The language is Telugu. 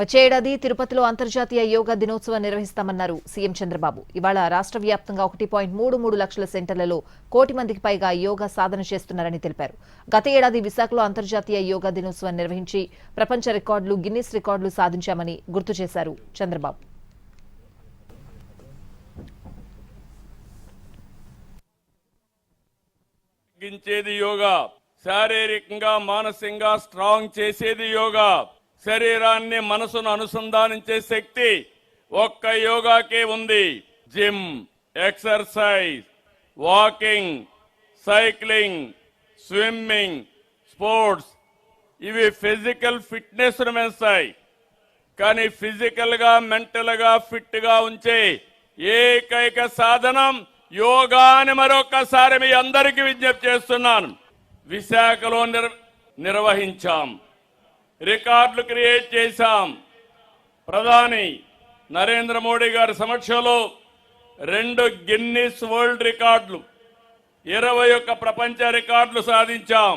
వచ్చే ఏడాది తిరుపతిలో అంతర్జాతీయ యోగా దినోత్సవం నిర్వహిస్తామన్నారు సీఎం చంద్రబాబు. ఇవాళ రాష్ట్ర వ్యాప్తంగా 1.33 లక్షల సెంటర్లలో 1 కోటి మందికి పైగా యోగా సాధన చేస్తున్నారని తెలిపారు. గత ఏడాది విశాఖలో అంతర్జాతీయ యోగా దినోత్సవం నిర్వహించి ప్రపంచ రికార్డులు, గిన్నిస్ రికార్డులు సాధించామని గుర్తు చేశారు చంద్రబాబు. యోగా శారీరకంగా మానసికంగా స్ట్రాంగ్ చేసేది యోగా. శరీరాన్ని మనసును అనుసంధానించే శక్తి ఒక్క యోగాకే ఉంది. Gym, exercise, walking, cycling, swimming, sports ఇవి ఫిజికల్ ఫిట్నెస్ పెంచుతాయి. కానీ ఫిజికల్ గా మెంటల్ గా ఫిట్ గా ఉంచే ఏకైక సాధనం యోగా అని మరొకసారి మీ అందరికీ విజ్ఞప్తి చేస్తున్నాను. విశాఖలో నిర్వహించాం, రికార్డులు క్రియేట్ చేశాం. ప్రధాని నరేంద్ర మోడీ గారి సమక్షంలో 2 గిన్నిస్ వరల్డ్ రికార్డులు, 21 ప్రపంచ రికార్డులు సాధించాం.